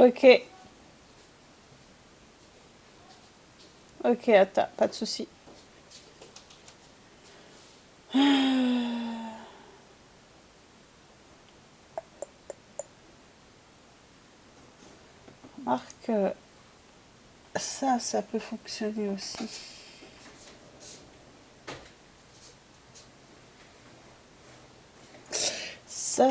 Ok. Ok, attends, pas de souci. Remarque, ça peut fonctionner aussi.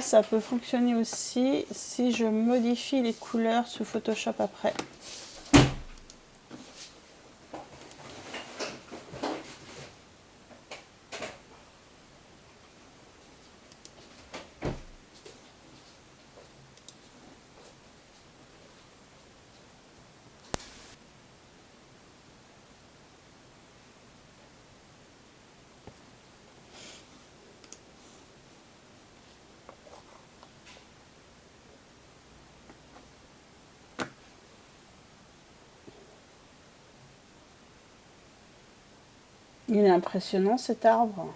Ça peut fonctionner aussi si je modifie les couleurs sous Photoshop après. Il est impressionnant cet arbre.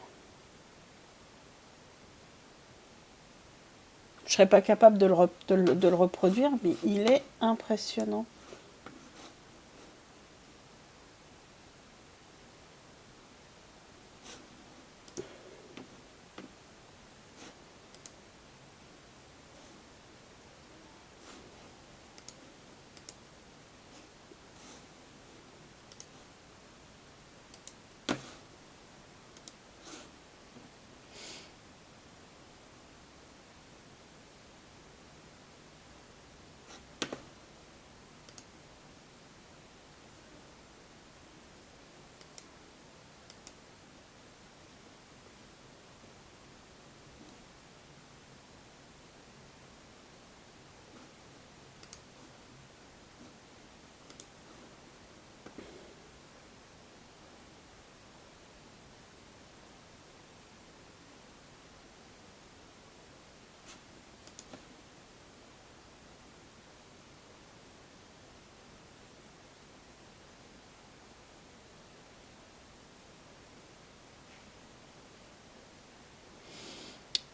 Je ne serais pas capable de le reproduire, mais il est impressionnant.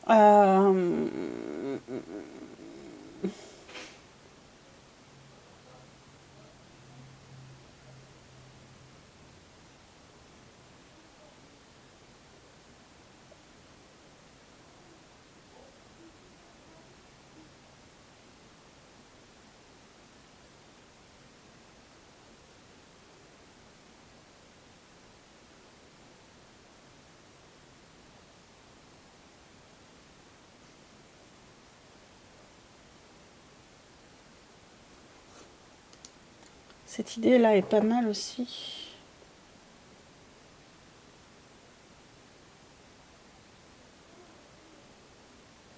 Euh, Cette idée-là est pas mal aussi.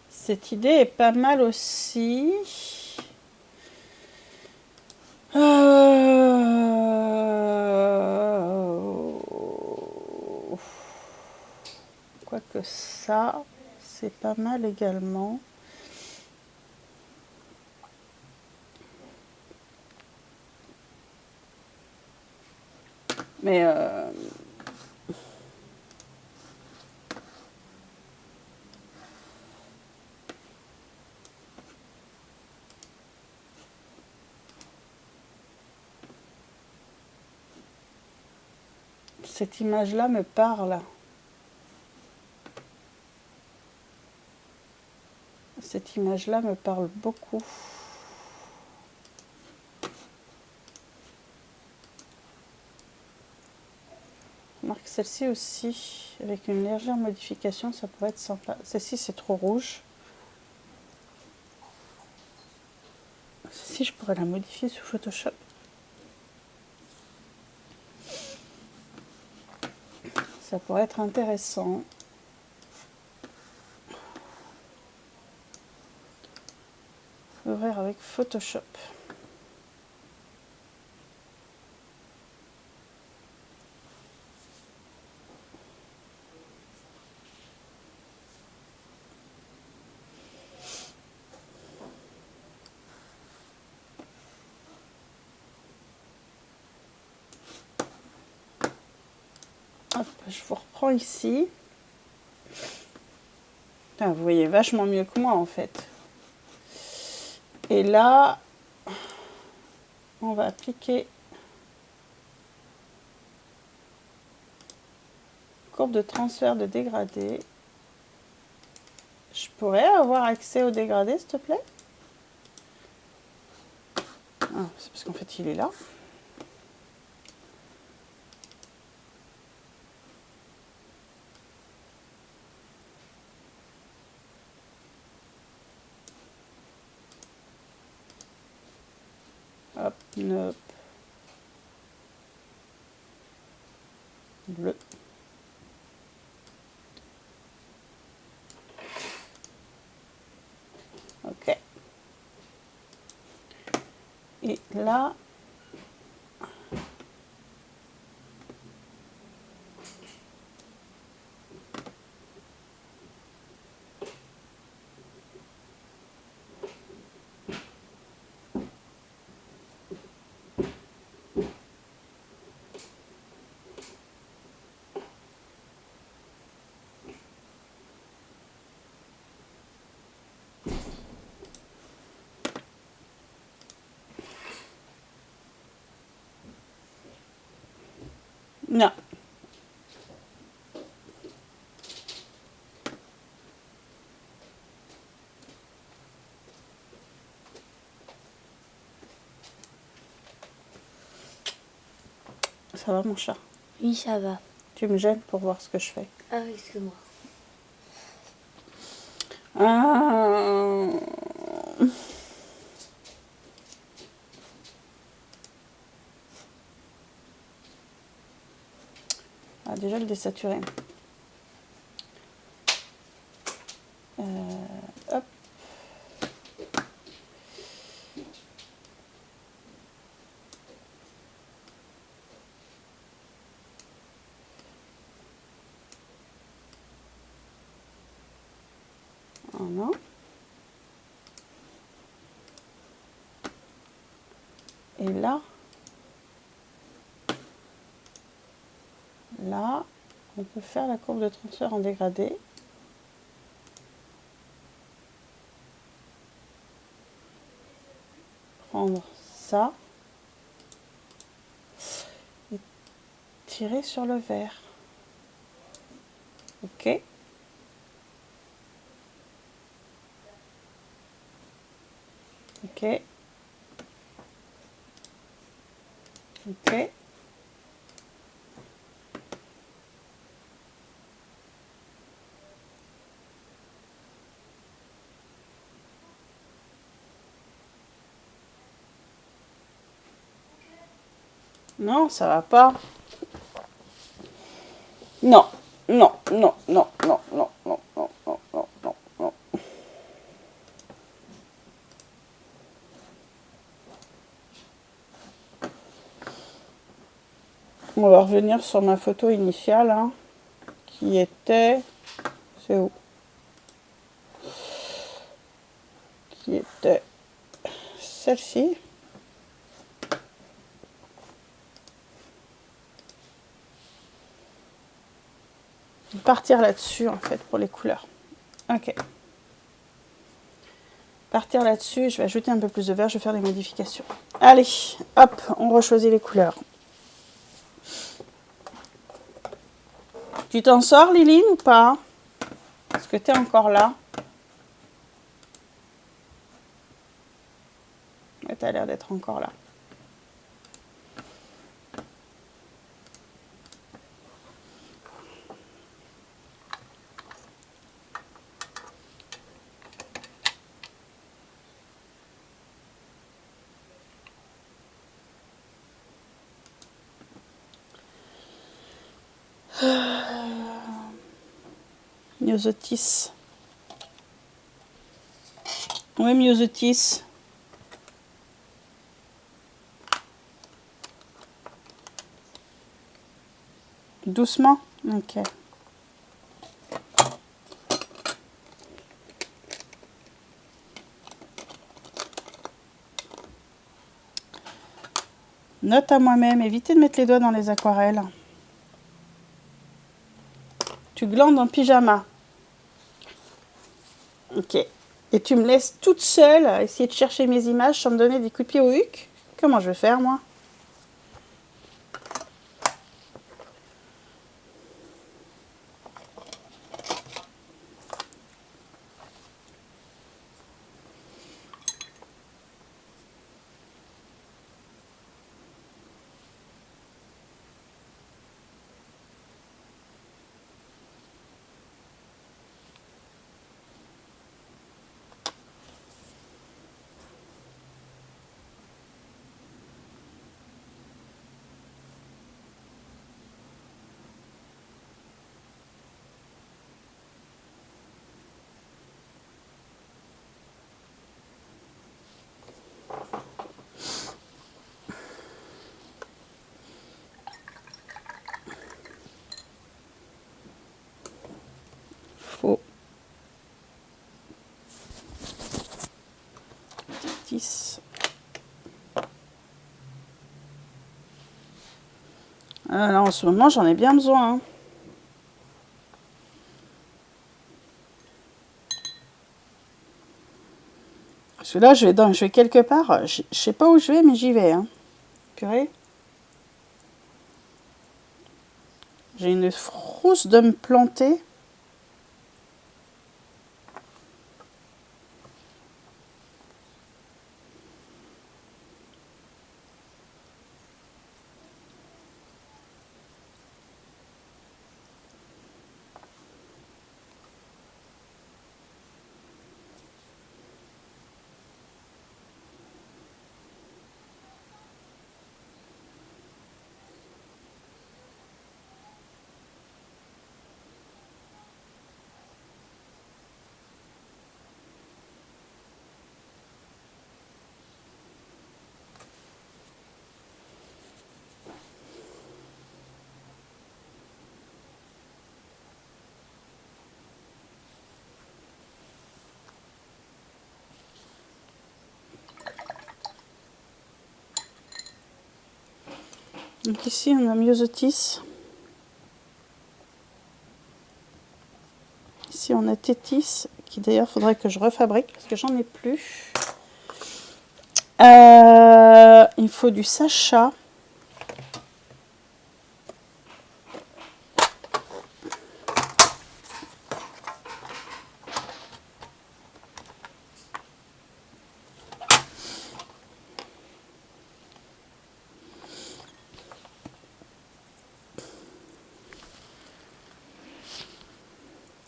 Cette idée est pas mal aussi. Quoique ça, c'est pas mal également. Mais cette image-là me parle. Cette image-là me parle beaucoup. Remarque celle-ci aussi, avec une légère modification, ça pourrait être sympa. Celle-ci, c'est trop rouge. Celle-ci, je pourrais la modifier sous Photoshop. Ça pourrait être intéressant. Ouvrir avec Photoshop. Hop, je vous reprends ici. Putain, vous voyez vachement mieux que moi en fait. Et là, on va appliquer courbe de transfert de dégradé. Je pourrais avoir accès au dégradé, s'il te plaît? Ah, c'est parce qu'en fait, il est là. Hop, nope. Bleu. Ok. Et là, non. Ça va, mon chat? Oui, ça va. Tu me gênes pour voir ce que je fais. Ah oui, excuse-moi. Ah. Ah, déjà le désaturé. Hop. Oh non. Et là, on peut faire la courbe de transfert en dégradé. Prendre ça et tirer sur le vert. Ok. Ok. Ok. Non, ça va pas. Non, non, non, non, non, non, non, non, non, non, non, non. On va revenir sur ma photo initiale, hein, qui était... C'est où? Qui était celle-ci. Partir là-dessus, en fait, pour les couleurs. Ok. Partir là-dessus, je vais ajouter un peu plus de vert, je vais faire des modifications. Allez, hop, on rechoisit les couleurs. Tu t'en sors, Liline, ou pas? Est-ce que tu es encore là? Ouais, tu as l'air d'être encore là. Myosotis. Oui, myosotis. Doucement? Ok. Note à moi-même, évitez de mettre les doigts dans les aquarelles. Tu glandes en pyjama. Ok. Et tu me laisses toute seule à essayer de chercher mes images sans me donner des coups de pied au huc? Comment je vais faire, moi? Faux. 10. Là, en ce moment, j'en ai bien besoin. Hein. Parce que là, je vais quelque part. Je sais pas où je vais, mais j'y vais. Hein. Purée. J'ai une frousse de me planter. Donc ici, on a Myosotis. Ici, on a Tétis, qui d'ailleurs, faudrait que je refabrique, parce que j'en ai plus. Il faut du Sacha.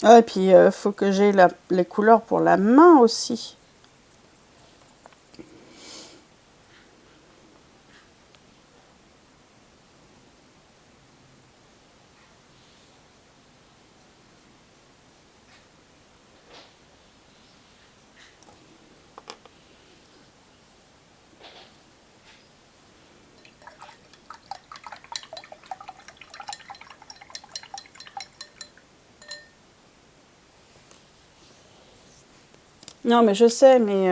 Ah, et puis, faut que j'ai les couleurs pour la main aussi. Non, mais je sais, mais...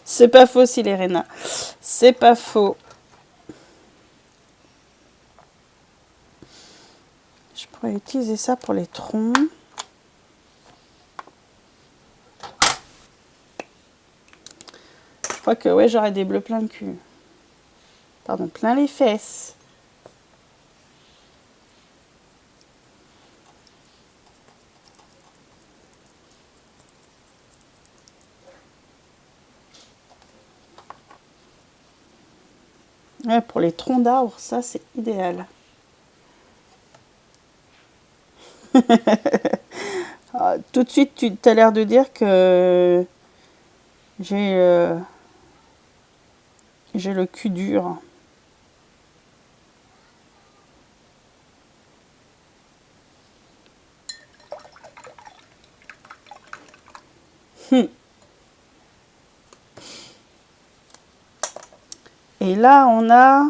C'est pas faux, Silérena. C'est pas faux. Je pourrais utiliser ça pour les troncs. Je crois que ouais, j'aurais des bleus plein le cul. Pardon, plein les fesses. Ouais, pour les troncs d'arbres, ça c'est idéal. Ah, tout de suite, tu as l'air de dire que j'ai le cul dur. Et là, on a...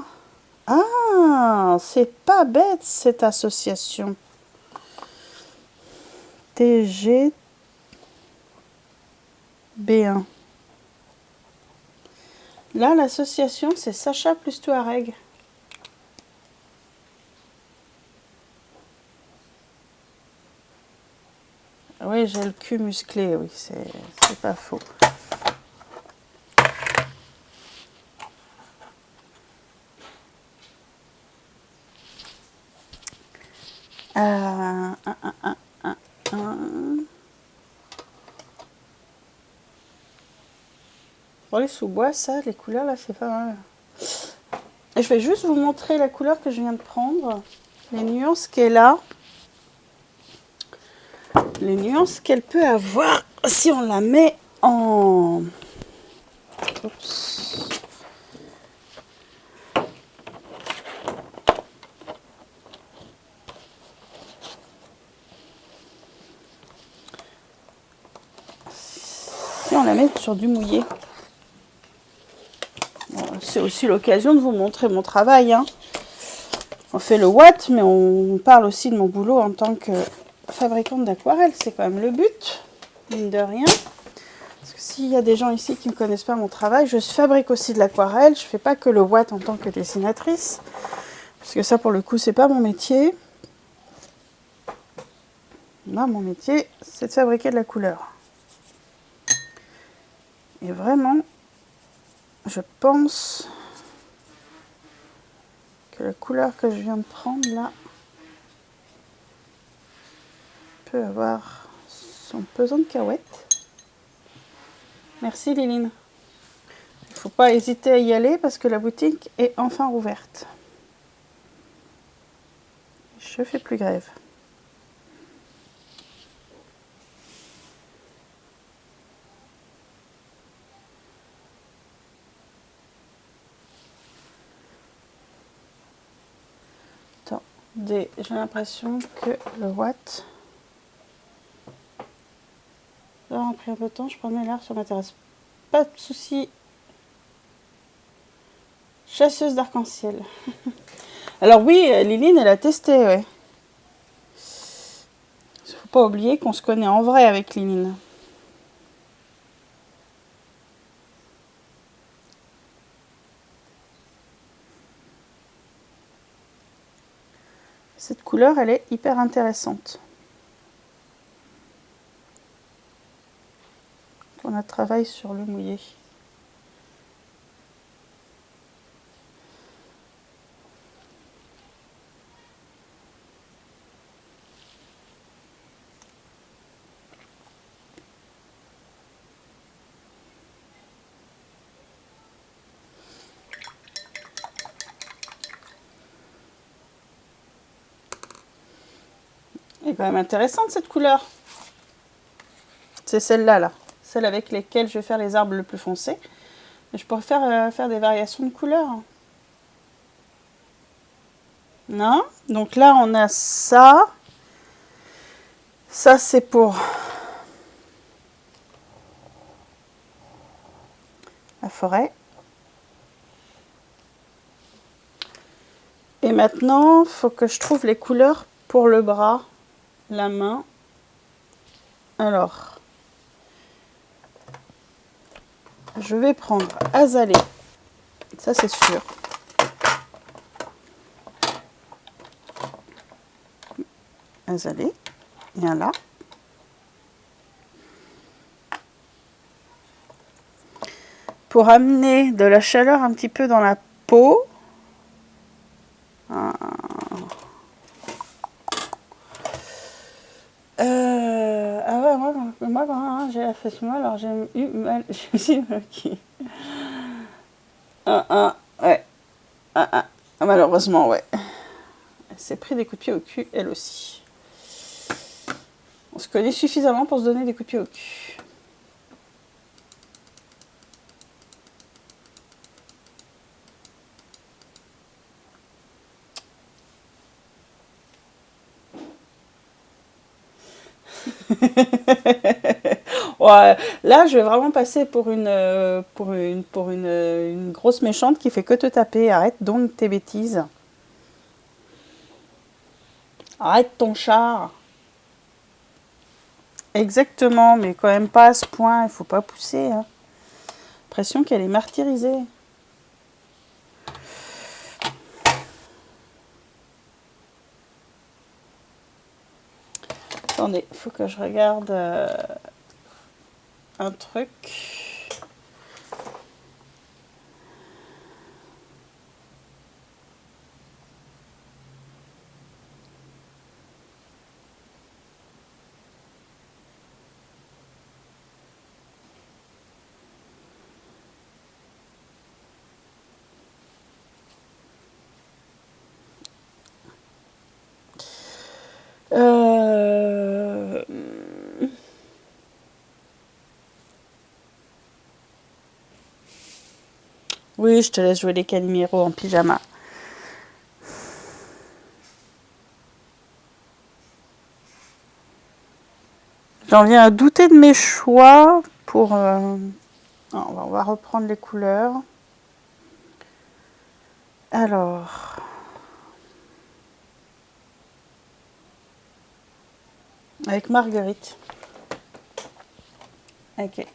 Ah, c'est pas bête cette association. TG B1. Là, l'association, c'est Sacha plus Touareg. Oui, j'ai le cul musclé, oui, c'est pas faux. Un. Pour les sous-bois, ça, les couleurs, là, c'est pas mal. Et je vais juste vous montrer la couleur que je viens de prendre. Les nuances qu'elle a. Les nuances qu'elle peut avoir si on la met en... Oups. Si on la met sur du mouillé. Bon, c'est aussi l'occasion de vous montrer mon travail. Hein. On fait le watt, mais on parle aussi de mon boulot en tant que fabricante d'aquarelle. C'est quand même le but, mine de rien. Parce que s'il y a des gens ici qui ne connaissent pas mon travail, je fabrique aussi de l'aquarelle. Je ne fais pas que le watt en tant que dessinatrice. Parce que ça, pour le coup, c'est pas mon métier. Moi, mon métier, c'est de fabriquer de la couleur. Et vraiment, je pense que la couleur que je viens de prendre là peut avoir son pesant de cacahuètes. Merci Liline. Il ne faut pas hésiter à y aller parce que la boutique est enfin rouverte. Je fais plus grève. Attendez, j'ai l'impression que le watt... Là, on a pris un peu de temps, je promets l'air sur ma terrasse. Pas de souci. Chasseuse d'arc-en-ciel. Alors oui, Liline, elle a testé, ouais. Il ne faut pas oublier qu'on se connaît en vrai avec Liline. Cette couleur, elle est hyper intéressante. On a travaillé sur le mouillé. Elle est quand même intéressante cette couleur. C'est celle-là, là. Celle avec lesquelles je vais faire les arbres le plus foncés. Je pourrais faire des variations de couleurs. Non? Donc là, on a ça. Ça, c'est pour la forêt. Et maintenant, il faut que je trouve les couleurs pour le bras, la main. Alors, je vais prendre azalée. Ça, c'est sûr. Azalée. Il y en a là. Pour amener de la chaleur un petit peu dans la peau. Ah ouais, moi quand j'ai la fesse molle, alors j'ai eu mal. Je me suis dit, ok. Ouais. Malheureusement, ouais. Elle s'est pris des coups de pied au cul, elle aussi. On se connaît suffisamment pour se donner des coups de pied au cul. Ouais, là, je vais vraiment passer pour une grosse méchante qui fait que te taper. Arrête donc tes bêtises. Arrête ton char. Exactement, mais quand même pas à ce point. Il faut pas pousser. Hein. L'impression qu'elle est martyrisée. Attendez, il faut que je regarde un truc. Oui, je te laisse jouer les Calimero en pyjama. J'en viens à douter de mes choix pour... on va reprendre les couleurs. Alors... Avec Marguerite. Ok.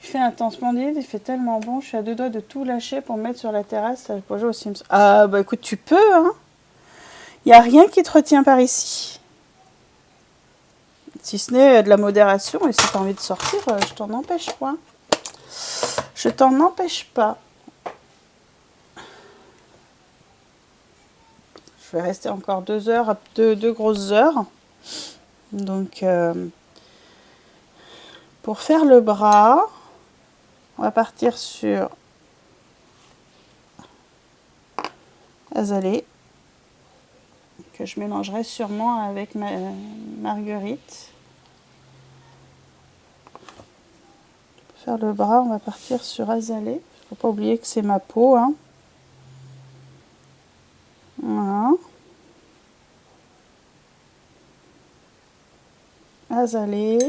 Il fait un temps splendide, il fait tellement bon, je suis à deux doigts de tout lâcher pour me mettre sur la terrasse pour jouer aux Sims. Ah bah écoute, tu peux, hein. Il n'y a rien qui te retient par ici. Si ce n'est de la modération, et si tu as envie de sortir, je t'en empêche pas. Je t'en empêche pas. Je vais rester encore 2 heures, deux grosses heures. Donc, pour faire le bras, on va partir sur Azalée, que je mélangerai sûrement avec ma Marguerite. Pour faire le bras, on va partir sur Azalée. Il ne faut pas oublier que c'est ma peau, hein. Voilà. Azalée.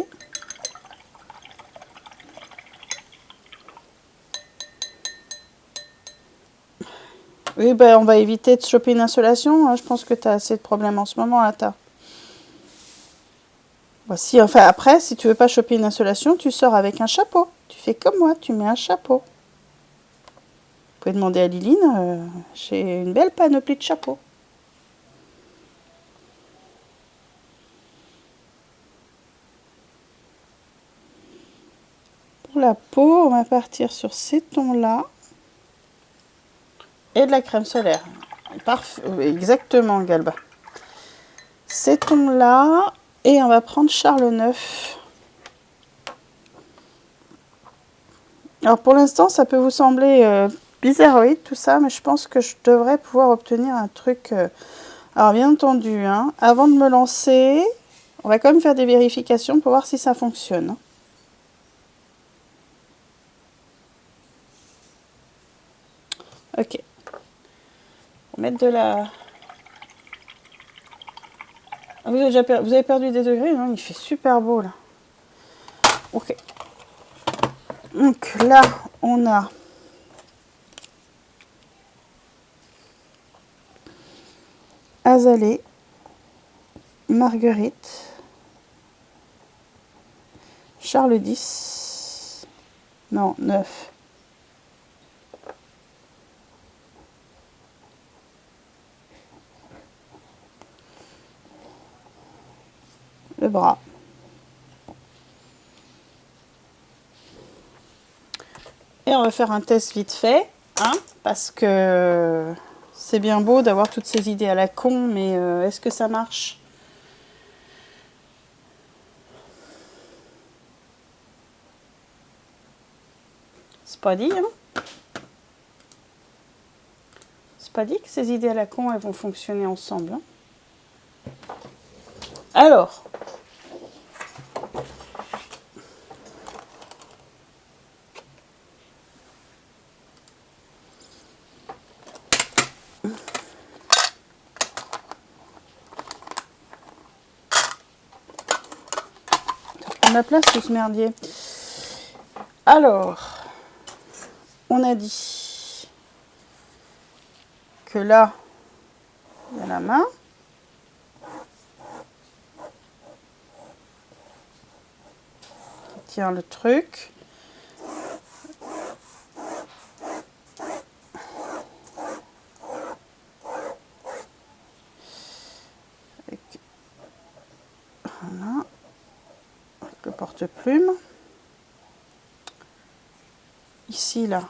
Oui, ben, on va éviter de choper une insolation, hein. Je pense que tu as assez de problèmes en ce moment, là, Voici, enfin, après, si tu veux pas choper une insolation, tu sors avec un chapeau. Tu fais comme moi, tu mets un chapeau. Vous pouvez demander à Liline, j'ai une belle panoplie de chapeaux. Pour la peau, on va partir sur ces tons-là. Et de la crème solaire. Parfait, exactement, Galba. Ces tons-là. Et on va prendre Charles IX. Alors pour l'instant, ça peut vous sembler bizarroïde tout ça, mais je pense que je devrais pouvoir obtenir un truc... Alors bien entendu, hein, avant de me lancer, on va quand même faire des vérifications pour voir si ça fonctionne. Ok. On va mettre de la... Ah, vous avez perdu des degrés, non? Il fait super beau là. Ok. Donc là, on a... Azalée, Marguerite, Charles X, non, 9. Le bras. Et on va faire un test vite fait, hein, parce que c'est bien beau d'avoir toutes ces idées à la con, mais est-ce que ça marche? C'est pas dit, hein. C'est pas dit que ces idées à la con, elles vont fonctionner ensemble, hein. Alors, la place tout ce merdier. Alors, on a dit que là, il y a la main. Qui tient le truc. porte-plume. Ici, là.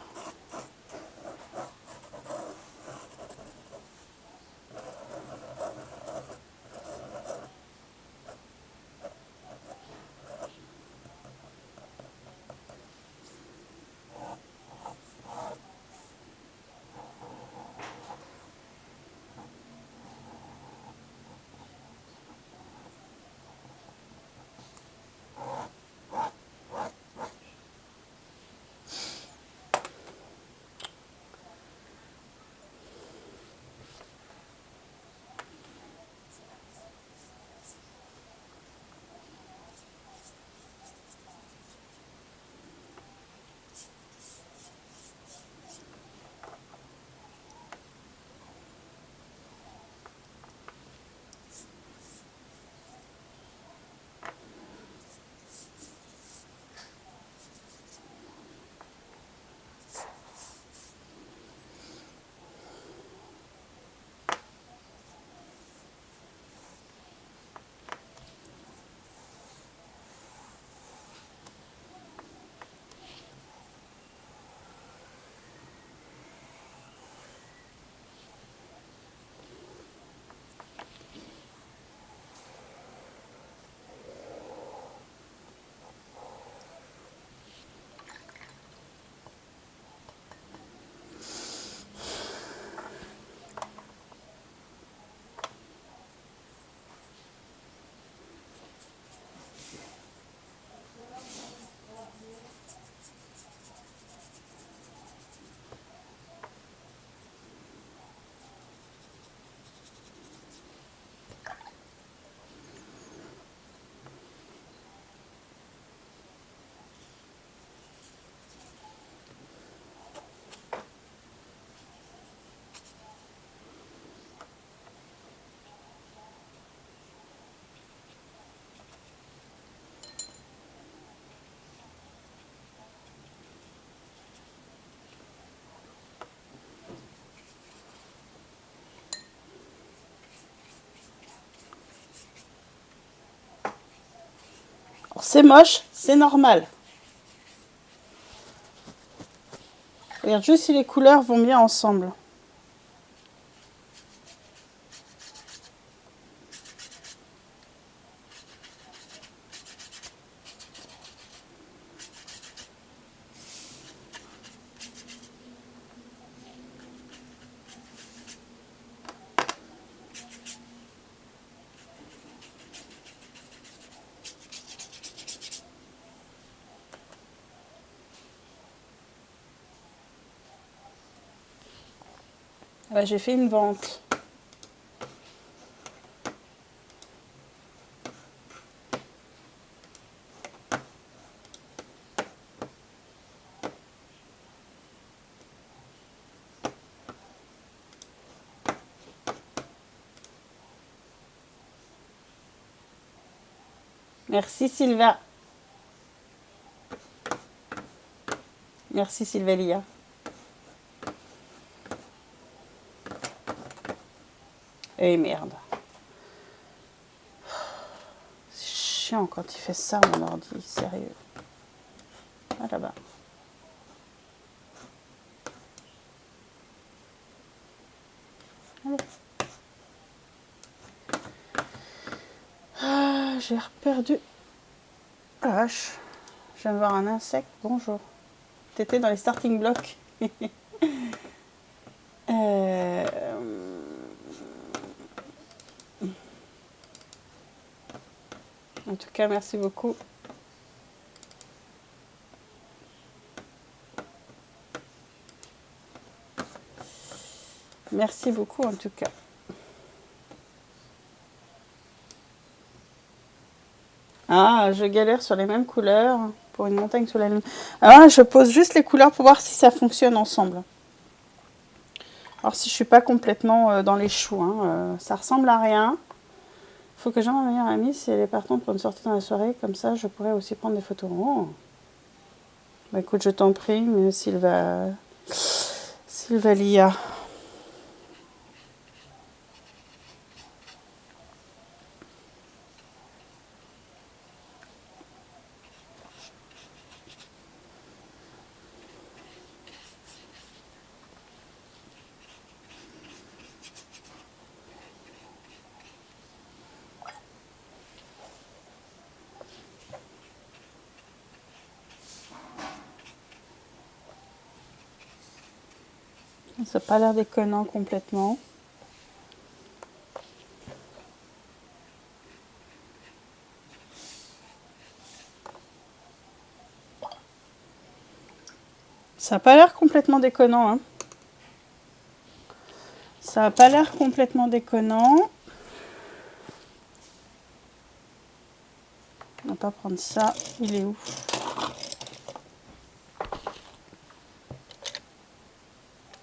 C'est moche, c'est normal. Regarde juste si les couleurs vont bien ensemble. Ah, j'ai fait une vente. Merci Sylvain. Merci Sylvélia. Eh merde. C'est chiant quand il fait ça mon ordi, sérieux. Ah là-bas. Allez. Ah, j'ai perdu. Ah vache. Je viens de voir un insecte. Bonjour. T'étais dans les starting blocks. En tout cas, merci beaucoup. Merci beaucoup en tout cas. Ah, je galère sur les mêmes couleurs pour une montagne sous la lune. Alors, je pose juste les couleurs pour voir si ça fonctionne ensemble. Alors, si je suis pas complètement dans les choux, hein, ça ressemble à rien. Il faut que j'aie ma meilleure amie si elle est partante pour une sortie dans la soirée. Comme ça, je pourrais aussi prendre des photos. Oh. Bah, écoute, je t'en prie, mais Sylvalia. Ça n'a pas l'air déconnant complètement. Ça n'a pas l'air complètement déconnant, hein. Ça n'a pas l'air complètement déconnant. On va pas prendre ça. Il est où?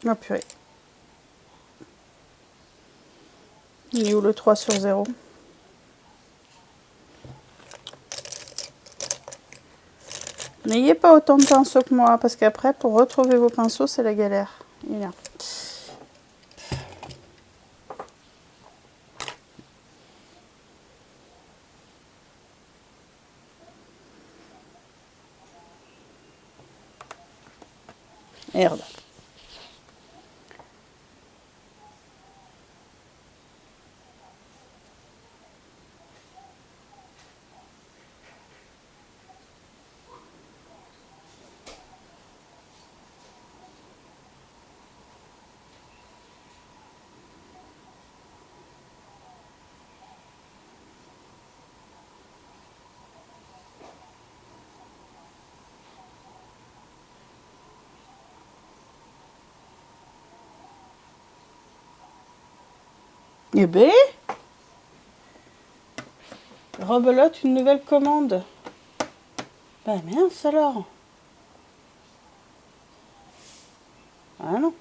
Oh purée. Il est où le 3/0? N'ayez pas autant de pinceaux que moi, parce qu'après, pour retrouver vos pinceaux, c'est la galère. Il est là. Merde. Eh ben, rebelote une nouvelle commande. Ben mince alors. Ah non.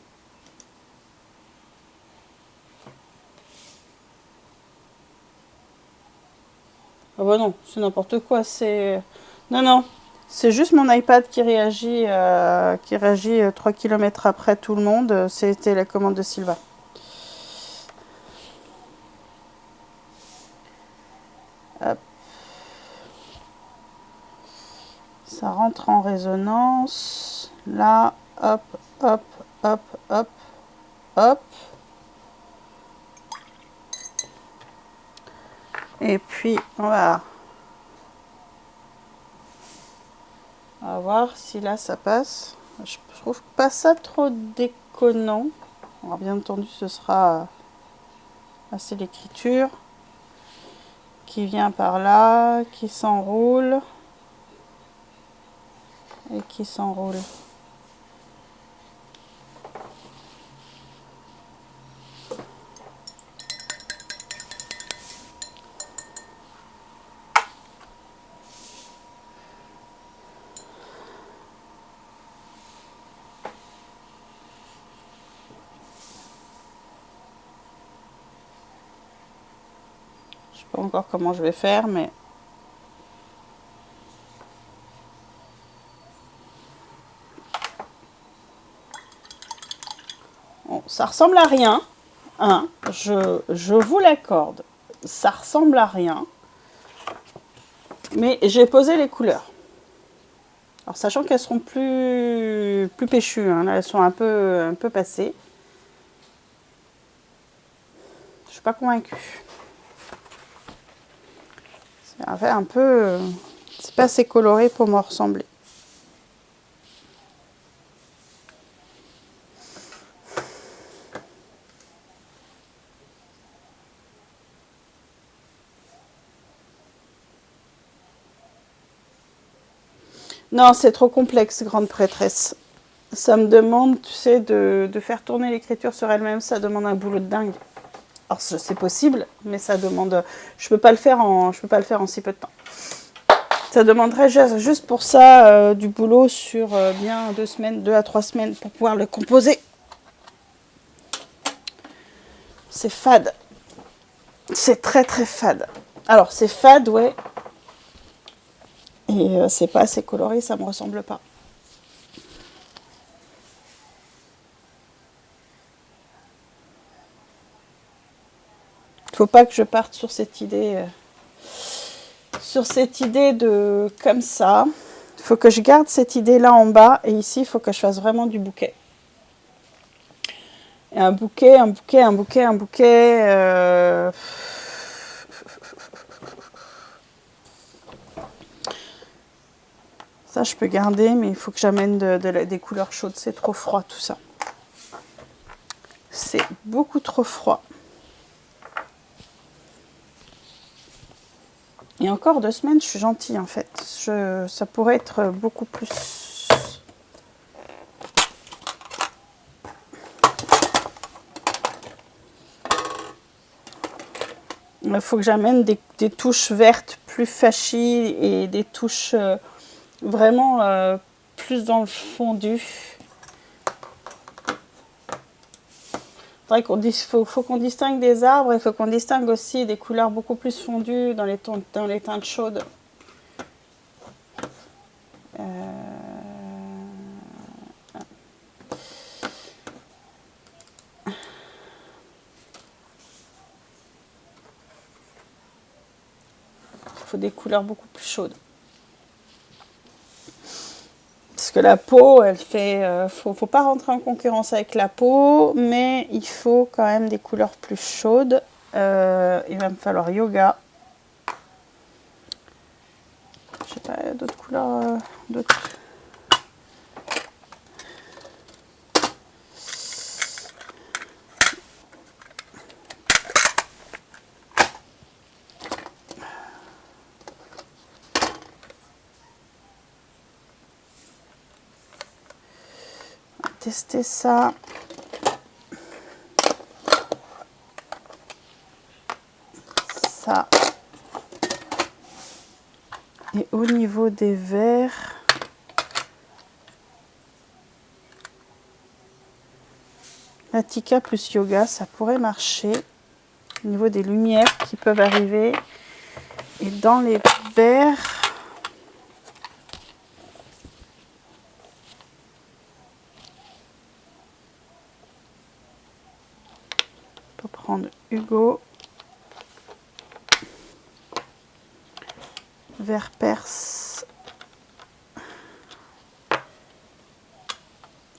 Ah bah non, c'est n'importe quoi. C'est non non, c'est juste mon iPad qui réagit 3 km après tout le monde. C'était la commande de Sylvain. Hop. Ça rentre en résonance. Là, hop, hop, hop, hop, hop. Et puis, on va voir si là, ça passe. Je trouve pas ça trop déconnant. Alors, bien entendu, ce sera... Là, c'est l'écriture qui vient par là, qui s'enroule. Et qui s'enroule. Je sais pas encore comment je vais faire, mais... Bon, ça ressemble à rien, hein, je vous l'accorde. Ça ressemble à rien. Mais j'ai posé les couleurs. Alors, sachant qu'elles seront plus péchues, hein, là, elles sont un peu passées. Je suis pas convaincue. C'est un peu... C'est pas assez coloré pour me ressembler. Non, c'est trop complexe, grande prêtresse. Ça me demande, tu sais, de faire tourner l'écriture sur elle-même. Ça demande un boulot de dingue. Alors, c'est possible, mais ça demande... Je peux pas le faire en si peu de temps. Ça demanderait juste pour ça du boulot sur bien 2 semaines, 2 à 3 semaines pour pouvoir le composer. C'est fade. C'est très très fade. Alors, c'est fade, ouais. Et c'est pas assez coloré, ça me ressemble pas. Faut pas que je parte sur cette idée... de comme ça. Il faut que je garde cette idée là en bas. Et ici, il faut que je fasse vraiment du bouquet. Et un bouquet. Ça, je peux garder, mais il faut que j'amène des couleurs chaudes. C'est trop froid, tout ça. c'est beaucoup trop froid. Et encore 2 semaines, je suis gentille en fait. Ça pourrait être beaucoup plus. Il faut que j'amène des touches vertes plus flashy et des touches vraiment plus dans le fondu. Faut qu'on distingue des arbres, il faut qu'on distingue aussi des couleurs beaucoup plus fondues dans les teintes chaudes. Il faut des couleurs beaucoup plus chaudes. Parce que la peau, elle fait... faut pas rentrer en concurrence avec la peau, mais il faut quand même des couleurs plus chaudes. Il va me falloir yoga. Je sais pas, d'autres couleurs... d'autres... Tester ça. Ça. Et au niveau des verres, Latika plus yoga, ça pourrait marcher. Au niveau des lumières qui peuvent arriver. Et dans les verres, on peut prendre Hugo. Vert perse.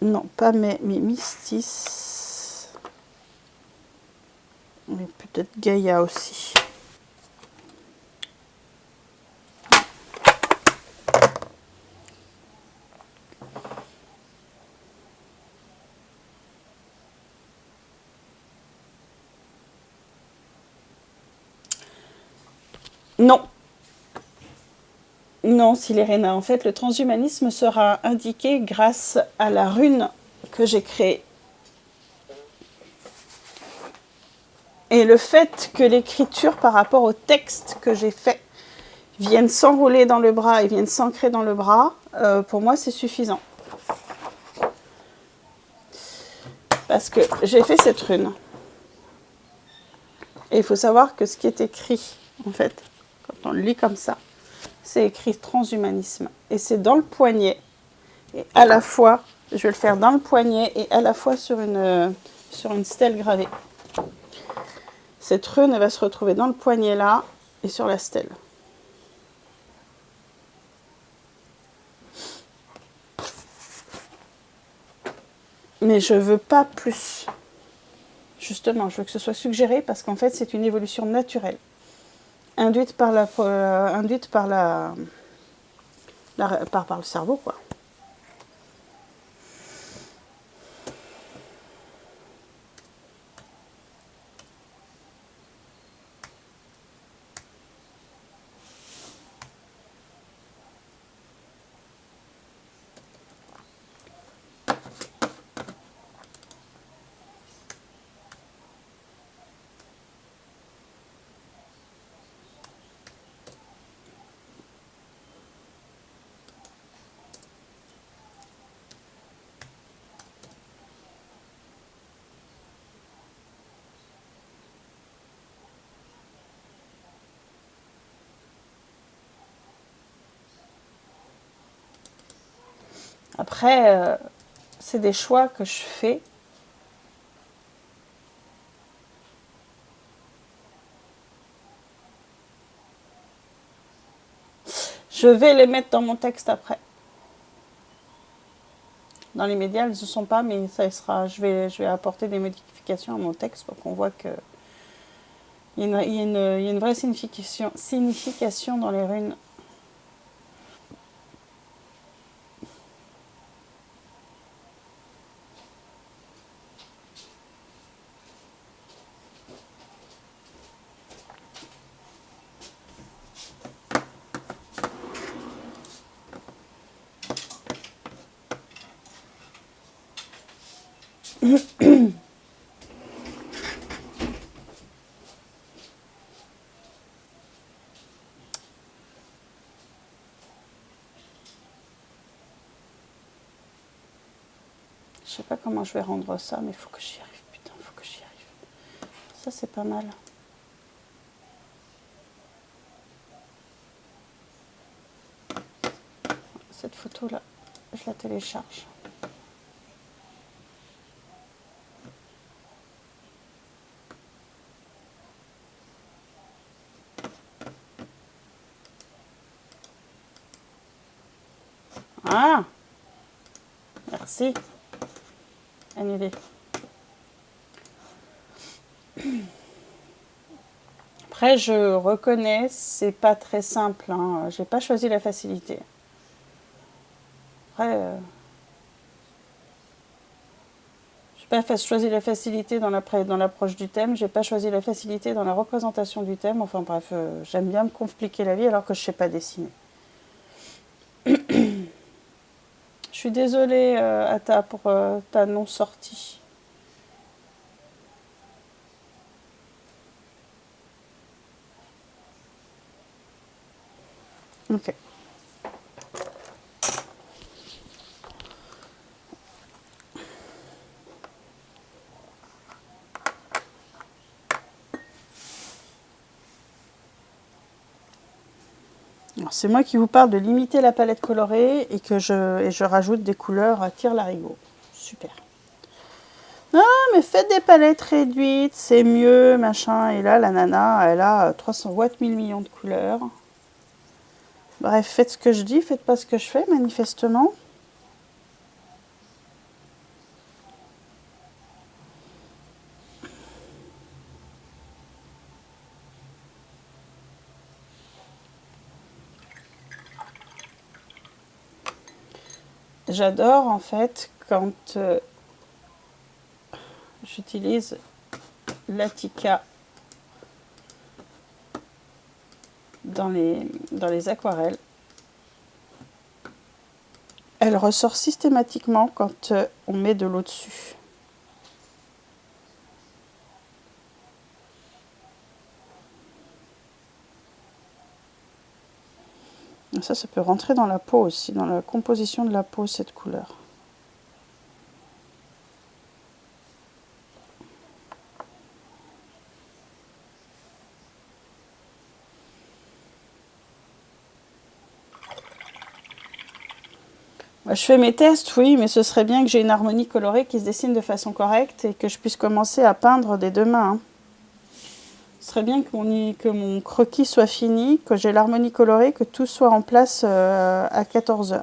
Non, pas mais Mistis. Mais peut-être Gaïa aussi. Non. Non, Silérena. En fait, le transhumanisme sera indiqué grâce à la rune que j'ai créée. Et le fait que l'écriture par rapport au texte que j'ai fait vienne s'enrouler dans le bras et vienne s'ancrer dans le bras, pour moi, c'est suffisant. Parce que j'ai fait cette rune. Et il faut savoir que ce qui est écrit, en fait, quand on le lit comme ça, c'est écrit transhumanisme. Et c'est dans le poignet. Et à la fois, je vais le faire dans le poignet et à la fois sur une stèle gravée. Cette rune, elle va se retrouver dans le poignet là et sur la stèle. Mais je veux pas plus. Justement, je veux que ce soit suggéré parce qu'en fait, c'est une évolution naturelle. Induite par le cerveau, quoi. Après, c'est des choix que je fais. Je vais les mettre dans mon texte après. Dans les médias, elles ne sont pas, mais ça sera. Je vais apporter des modifications à mon texte pour qu'on voit que il y a une vraie signification dans les runes. sais pas comment je vais rendre ça, mais il faut que j'y arrive. Putain, il faut que j'y arrive. Ça, c'est pas mal. Cette photo-là, je la télécharge. Ah! Merci. Annulé. Après, je reconnais, c'est pas très simple. Hein. J'ai pas choisi la facilité. Après, j'ai pas choisi la facilité dans l'approche du thème. J'ai pas choisi la facilité dans la représentation du thème. Enfin bref, j'aime bien me compliquer la vie alors que je sais pas dessiner. Je suis désolée, Ata, pour ta non-sortie. Ok. C'est moi qui vous parle de limiter la palette colorée et que je rajoute des couleurs à tire-larigot. Super. Ah, mais faites des palettes réduites, c'est mieux, machin. Et là, la nana, elle a 300 watts, 1000 millions de couleurs. Bref, faites ce que je dis, faites pas ce que je fais, manifestement. J'adore, en fait, quand j'utilise l'Atica dans les aquarelles. Elle ressort systématiquement quand on met de l'eau dessus. Et ça peut rentrer dans la peau aussi, dans la composition de la peau, cette couleur. Je fais mes tests, oui, mais ce serait bien que j'ai une harmonie colorée qui se dessine de façon correcte et que je puisse commencer à peindre dès demain. Hein. Ce serait bien que mon croquis soit fini, que j'ai l'harmonie colorée, que tout soit en place à 14 h.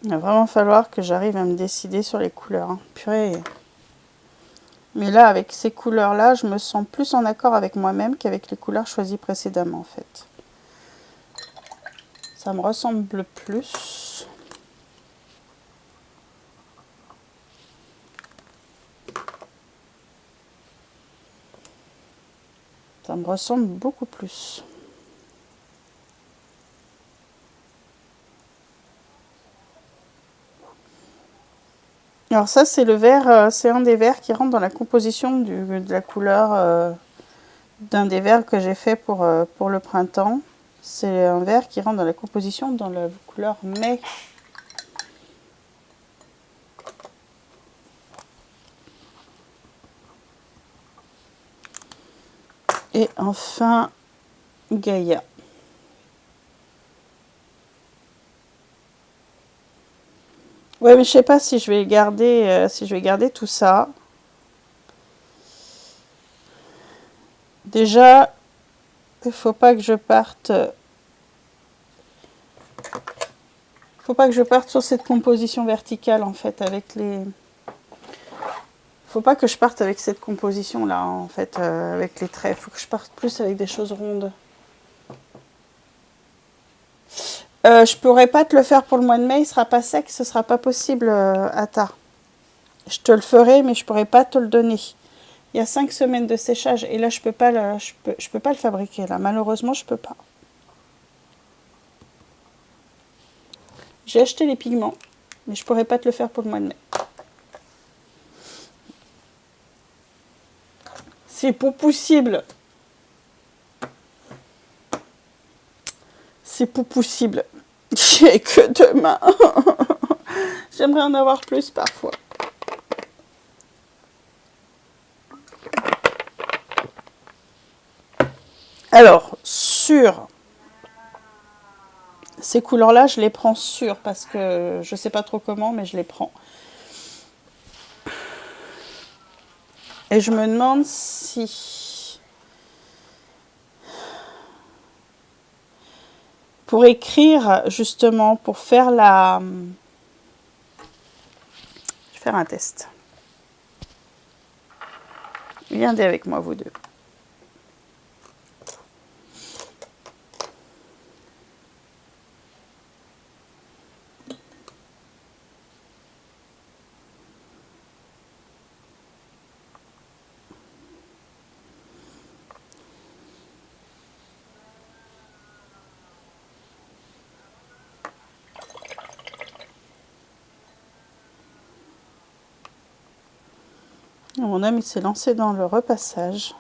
Il va vraiment falloir que j'arrive à me décider sur les couleurs. Hein. Purée. Mais là, avec ces couleurs-là, je me sens plus en accord avec moi-même qu'avec les couleurs choisies précédemment, en fait. Ça me ressemble plus. Ça me ressemble beaucoup plus. Alors ça, c'est le verre, c'est un des verres qui rentre dans la composition de la couleur d'un des verres que j'ai fait pour le printemps. C'est un verre qui rentre dans la composition dans la couleur mai. Et enfin, Gaïa. Ouais, mais je sais pas si je vais garder tout ça. Déjà, il faut pas que je parte. Faut pas que je parte sur cette composition verticale en fait avec les. Faut pas que je parte avec cette composition là en fait avec les traits. Faut que je parte plus avec des choses rondes. Je pourrais pas te le faire pour le mois de mai, il sera pas sec, ce sera pas possible, Ata. Je te le ferai, mais je pourrais pas te le donner. Il y a 5 semaines de séchage et là je peux pas je peux pas le fabriquer là. Malheureusement, je peux pas. J'ai acheté les pigments, mais je pourrais pas te le faire pour le mois de mai. C'est pas possible. C'est pas possible. J'ai que 2 mains. J'aimerais en avoir plus parfois. Alors, sur ces couleurs-là, je les prends sur parce que je sais pas trop comment, mais je les prends. Et je me demande si pour écrire justement, pour faire la... Je vais faire un test. Viendez avec moi, vous deux. Mon homme, il s'est lancé dans le repassage.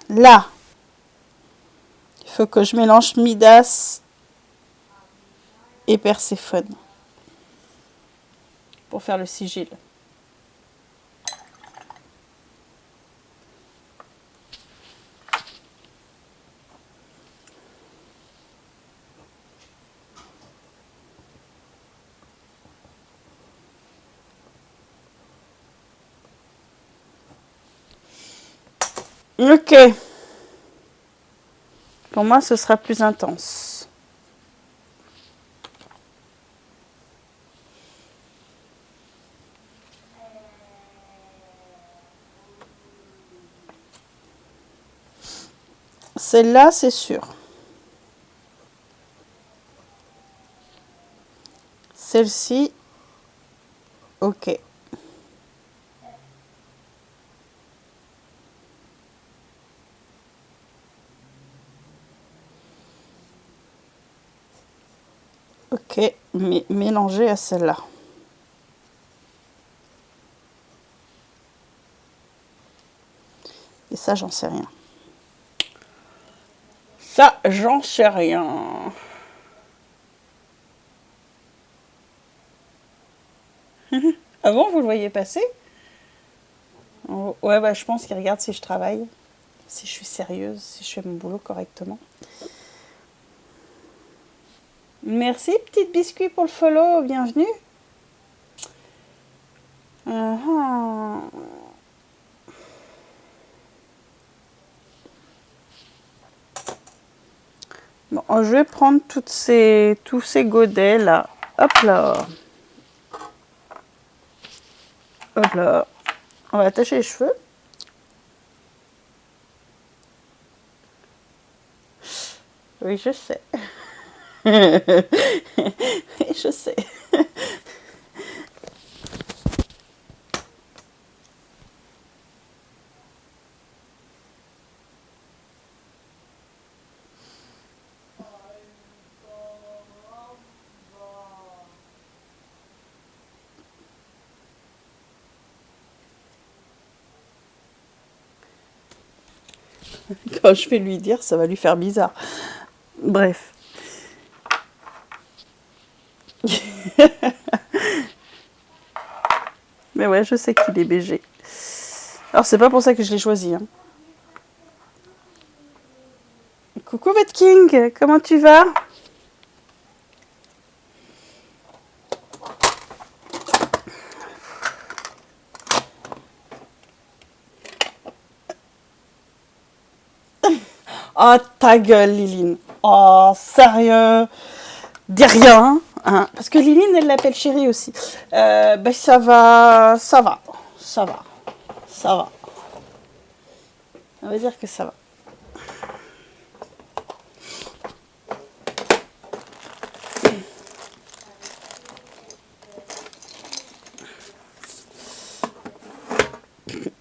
Là, il faut que je mélange Midas et Perséphone pour faire le sigil. Ok. Pour moi, ce sera plus intense. Celle-là, c'est sûr. Celle-ci, ok. Ok, mais mélangée à celle-là. Et ça, j'en sais rien. Ça, j'en sais rien. Avant, vous le voyez passer? Ouais, bah, je pense qu'il regarde si je travaille, si je suis sérieuse, si je fais mon boulot correctement. Merci, petite biscuit, pour le follow. Bienvenue. Bon, je vais prendre tous ces godets là. Hop là. Hop là. On va attacher les cheveux. Oui, je sais. Je sais. Quand je vais lui dire, ça va lui faire bizarre. Bref. Mais ouais, je sais qu'il est BG. Alors, c'est pas pour ça que je l'ai choisi. Hein. Coucou, votre King, comment tu vas? Oh, ta gueule, Liline. Oh, sérieux? Dis rien. Hein, parce que Liline, elle l'appelle chérie aussi. Ben, ça va. Ça va. Ça va. Ça va. On va dire que ça va.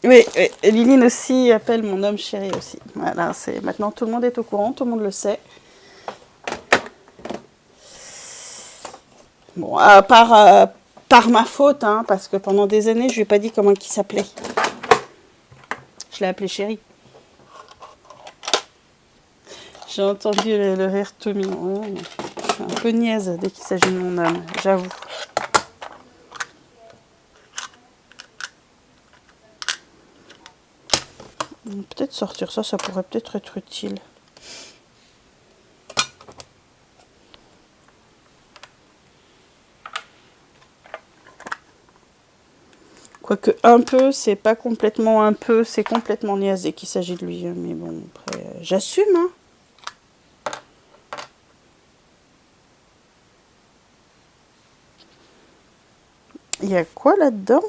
Oui, oui, Liline aussi appelle mon homme chéri aussi. Voilà, c'est maintenant tout le monde est au courant, tout le monde le sait. Bon, par ma faute, hein, parce que pendant des années, je lui ai pas dit comment il s'appelait. Je l'ai appelé chéri. J'ai entendu le rire tout mignon. Je suis un peu niaise dès qu'il s'agit de mon homme, j'avoue. Peut-être sortir ça, ça pourrait peut-être être utile. Quoique un peu, c'est pas complètement un peu, c'est complètement niaise dès qu'il s'agit de lui. Mais bon, après, j'assume, hein. Il y a quoi là-dedans?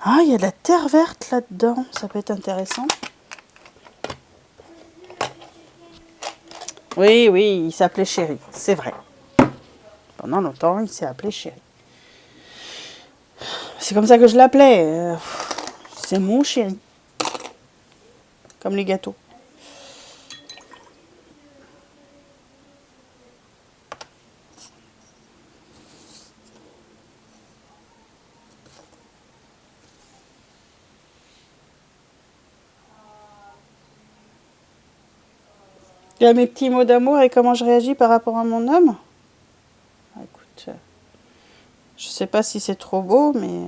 Ah, il y a de la terre verte là-dedans. Ça peut être intéressant. Oui, oui, il s'appelait Chéri. C'est vrai. Pendant longtemps, il s'est appelé Chéri. C'est comme ça que je l'appelais. C'est mon chéri. Comme les gâteaux. Il y a mes petits mots d'amour et comment je réagis par rapport à mon homme. Écoute, je sais pas si c'est trop beau, mais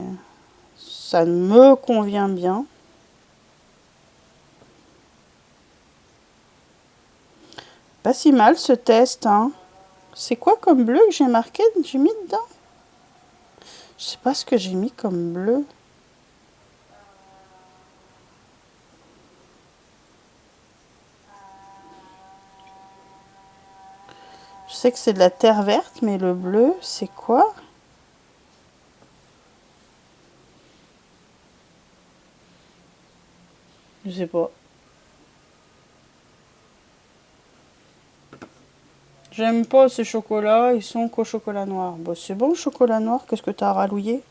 ça me convient bien. Pas si mal ce test, hein. C'est quoi comme bleu que j'ai marqué, j'ai mis dedans? Je sais pas ce que j'ai mis comme bleu. Je sais que c'est de la terre verte, mais le bleu, c'est quoi? Je sais pas. J'aime pas ces chocolats, ils sont qu'au chocolat noir. Bon, c'est bon, chocolat noir, qu'est-ce que t'as rallouillé?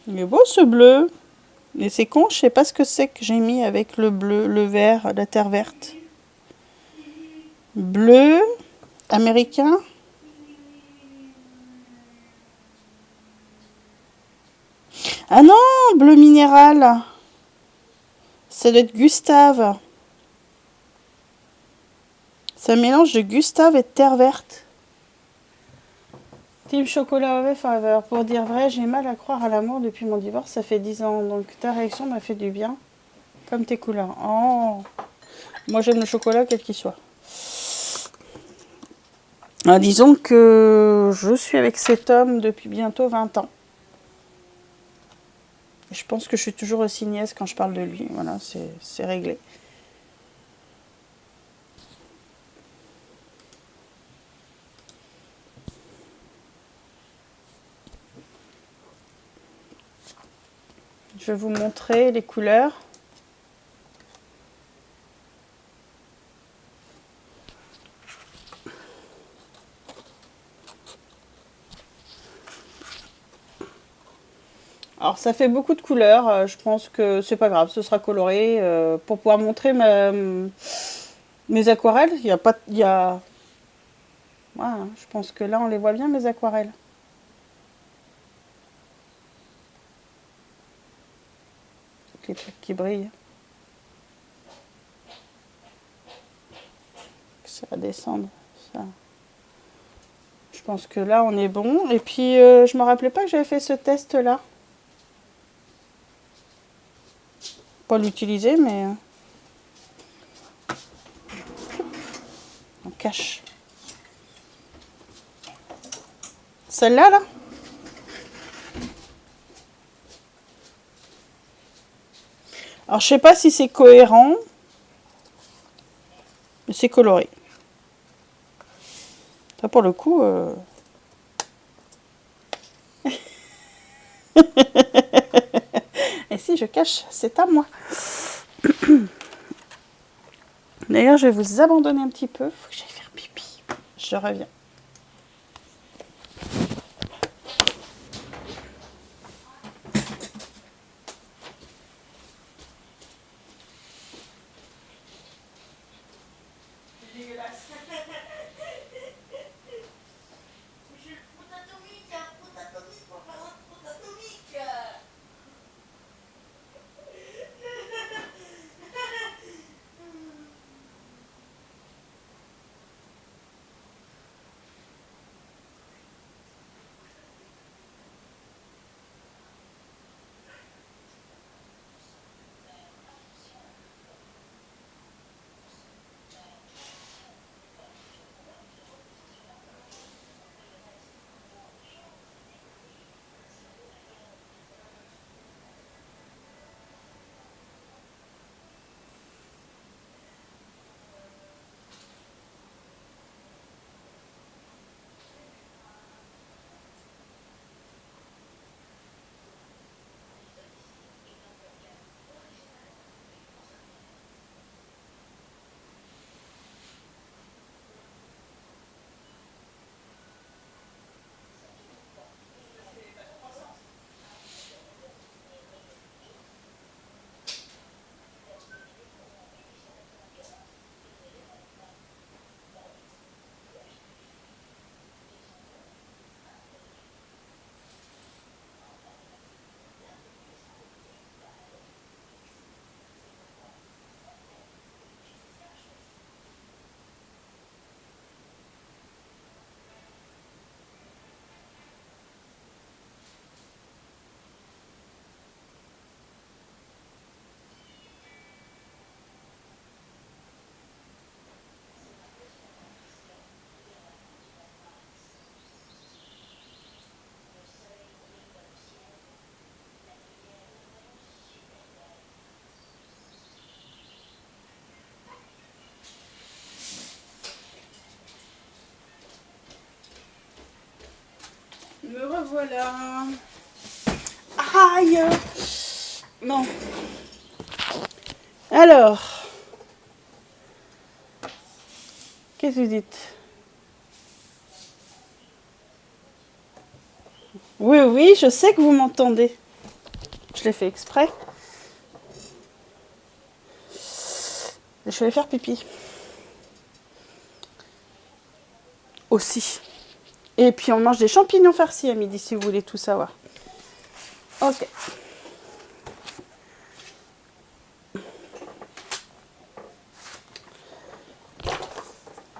Il est beau ce bleu. Et c'est con, je sais pas ce que c'est que j'ai mis avec le bleu, le vert, la terre verte. Bleu américain. Ah non, bleu minéral. Ça doit être Gustave. C'est un mélange de Gustave et de terre verte. Team chocolat au forever. Pour dire vrai, j'ai mal à croire à l'amour depuis mon divorce, ça fait 10 ans. Donc ta réaction m'a fait du bien. Comme tes couleurs. Oh, Moi, j'aime le chocolat, quel qu'il soit. Alors, disons que je suis avec cet homme depuis bientôt 20 ans. Je pense que je suis toujours aussi niaise quand je parle de lui. Voilà, c'est réglé. Je vais vous montrer les couleurs. Alors ça fait beaucoup de couleurs, je pense que c'est pas grave, ce sera coloré. Pour pouvoir montrer mes aquarelles, il y a pas... Voilà, je pense que là on les voit bien mes aquarelles. Les trucs qui brillent. Ça va descendre. Ça. Je pense que là on est bon. Et puis je me rappelais pas que j'avais fait ce test là. Pas l'utiliser mais... On cache. Celle-là là. Alors je sais pas si c'est cohérent. Mais c'est coloré. Ça pour le coup... Et si je cache, c'est à moi. D'ailleurs, je vais vous abandonner un petit peu. Faut que j'aille faire pipi. Je reviens. C'est dégueulasse. Me revoilà. Aïe. Non. Alors. Qu'est-ce que vous dites? Oui, oui, je sais que vous m'entendez. Je l'ai fait exprès. Je vais aller faire pipi. Aussi. Et puis on mange des champignons farcis à midi si vous voulez tout savoir. Ok.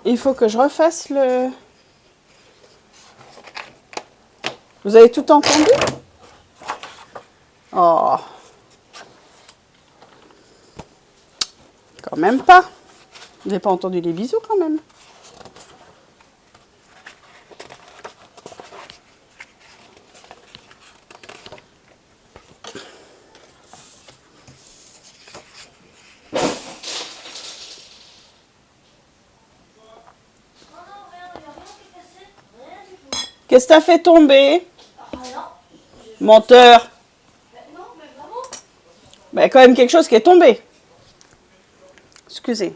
Il faut que je refasse le... Vous avez tout entendu? Oh. Quand même pas. Vous n'avez pas entendu les bisous quand même? Qu'est-ce que t'as fait tomber? Menteur. Il y a quand même quelque chose qui est tombé. Excusez.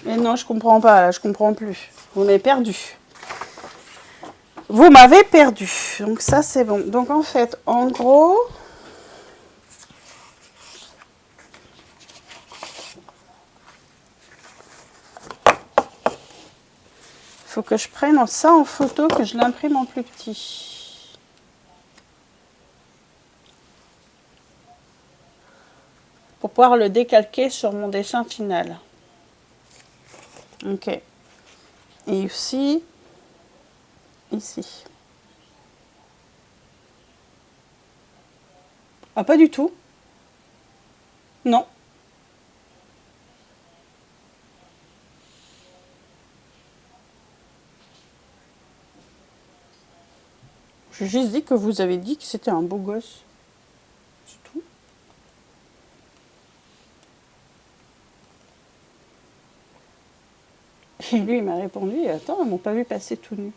Mais non, je comprends pas, là, je comprends plus. Vous m'avez perdu. Vous m'avez perdu. Donc ça, c'est bon. Donc en fait, en gros... Il faut que je prenne ça en photo, que je l'imprime en plus petit. Pour pouvoir le décalquer sur mon dessin final. Ok. Et aussi, ici. Ah, pas du tout. Non. J'ai juste dit que vous avez dit que c'était un beau gosse. C'est tout. Et lui, il m'a répondu, attends, ils m'ont pas vu passer tout nu.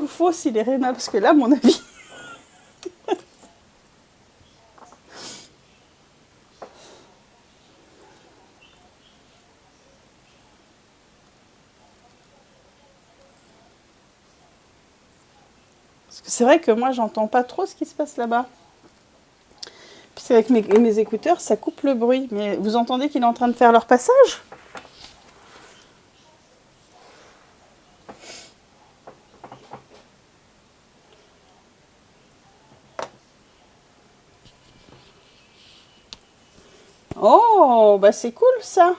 Faut s'il est rénal, parce que là, à mon avis... Parce que c'est vrai que moi, j'entends pas trop ce qui se passe là-bas. Puis avec mes écouteurs, ça coupe le bruit. Mais vous entendez qu'il est en train de faire leur passage? Oh, bah c'est cool ça.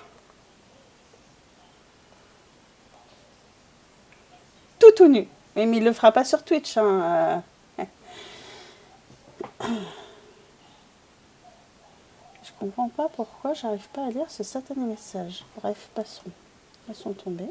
Tout nu. Mais il le fera pas sur Twitch. Hein. Je comprends pas pourquoi j'arrive pas à lire ce satané message. Bref, passons. Laissons tomber.